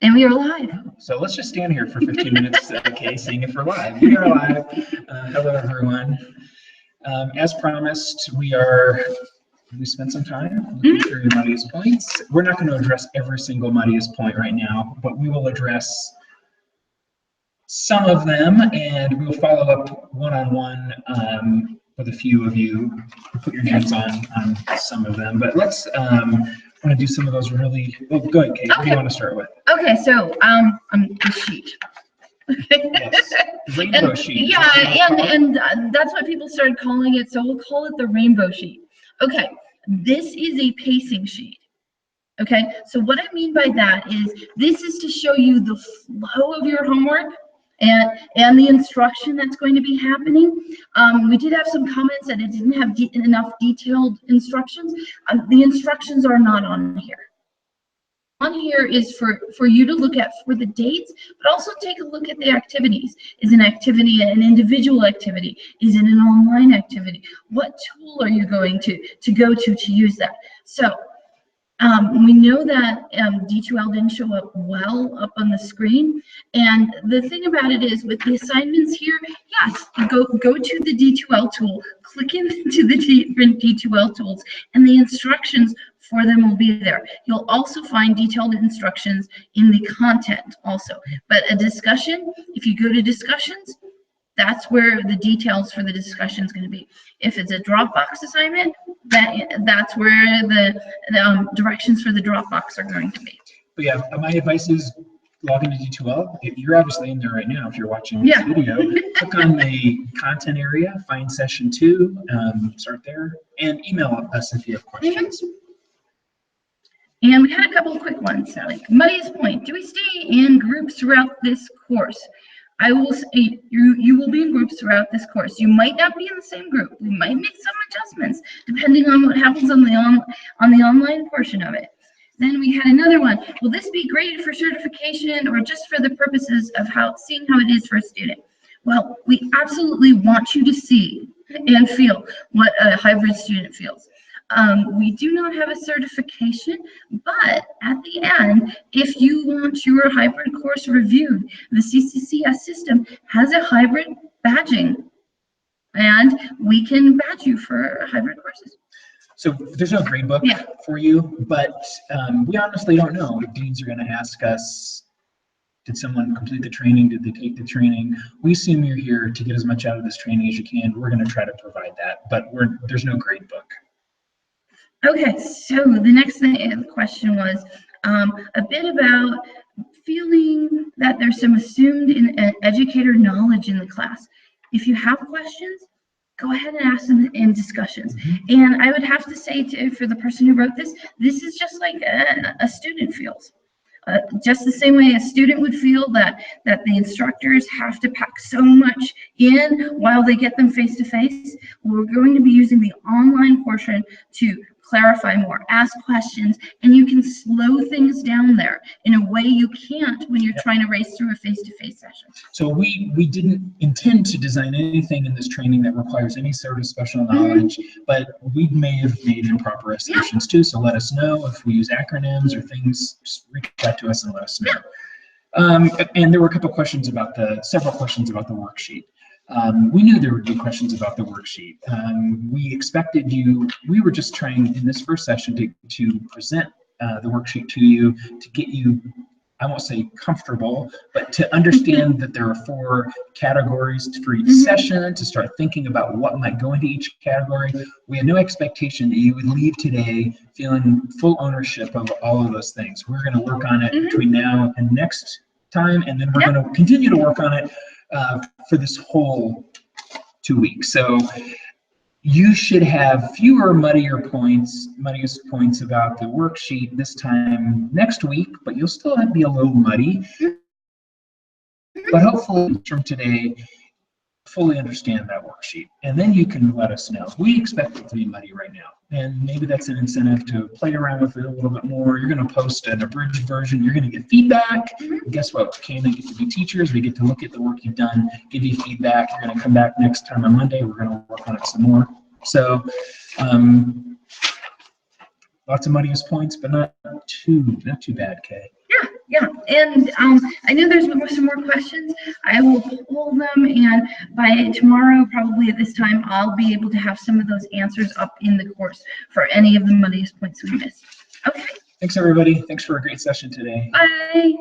And we are live. So let's just stand here for 15 minutes, okay, seeing if we're live. We are live. Hello, everyone. As promised, we spent some time looking through your Muddiest Points. We're not going to address every single Muddiest Point right now, but we will address some of them, and we'll follow up one-on-one with a few of you. Put your hands on some of them, but let's want to do some of those really. Oh, go ahead, Kate. Okay. What do you want to start with? Okay, so the sheet. Yes, rainbow sheet. Yeah, and that's what people started calling it. So we'll call it the rainbow sheet. Okay, this is a pacing sheet. Okay, so what I mean by that is this is to show you the flow of your homework and the instruction that's going to be happening. We did have some comments that it didn't have enough detailed instructions. The instructions are not on here. On here is for you to look at for the dates, but also take a look at the activities. Is an activity an individual activity? Is it an online activity? What tool are you going to go to use that? So we know that D2L didn't show up well up on the screen, and the thing about it is with the assignments here, yes, go to the D2L tool, click into the different D2L tools, and the instructions for them will be there. You'll also find detailed instructions in the content also, but a discussion, if you go to discussions, that's where the details for the discussion is going to be. If it's a Dropbox assignment, that's where the directions for the Dropbox are going to be. But yeah, my advice is log into D2L. If you're obviously in there right now, if you're watching this video, click on the content area, find session 2, start there, and email us if you have questions. And we had a couple of quick ones, like Muddiest Point. Do we stay in groups throughout this course? I will say you will be in groups throughout this course. You might not be in the same group. We might make some adjustments depending on what happens on the online portion of it. Then we had another one. Will this be graded for certification or just for the purposes of seeing how it is for a student? Well, we absolutely want you to see and feel what a hybrid student feels. We do not have a certification, but at the end, if you want your hybrid course reviewed, the CCCS system has a hybrid badging, and we can badge you for hybrid courses. So there's no grade book for you, but we honestly don't know if deans are going to ask us, did someone complete the training? Did they take the training? We assume you're here to get as much out of this training as you can. We're going to try to provide that, but there's no grade book. Okay, so the next question was a bit about feeling that there's some assumed educator knowledge in the class. If you have questions, go ahead and ask them in discussions. And I would have to say for the person who wrote this is just like a student feels. Just the same way a student would feel that the instructors have to pack so much in while they get them face-to-face. We're going to be using the online portion to clarify more, ask questions, and you can slow things down there in a way you can't when you're trying to race through a face-to-face session. So we didn't intend to design anything in this training that requires any sort of special knowledge, but we may have made improper assumptions too, so let us know if we use acronyms or things. Just reach out to us and let us know. And there were a couple questions about several questions about the worksheet. We knew there would be questions about the worksheet. We expected we were just trying in this first session to present the worksheet to you, to get you, I won't say comfortable, but to understand that there are 4 categories for each session, to start thinking about what might go into each category. We had no expectation that you would leave today feeling full ownership of all of those things. We're going to work on it between now and next time, and then we're going to continue to work on it for this whole 2 weeks. So you should have fewer muddiest points about the worksheet this time next week, but you'll still be a little muddy. But hopefully from today, fully understand that worksheet, and then you can let us know. We expect it to be muddy right now, and maybe that's an incentive to play around with it a little bit more. You're going to post an abridged version. You're going to get feedback. And guess what? Okay, they get to be teachers. We get to look at the work you've done, give you feedback. You're going to come back next time on Monday. We're going to work on it some more. So lots of muddiest points, but not too bad, Kay. Yeah. Yeah, and I know there's some more questions. I will pull them, and by tomorrow, probably at this time, I'll be able to have some of those answers up in the course for any of the muddiest points we missed. Okay. Thanks, everybody. Thanks for a great session today. Bye.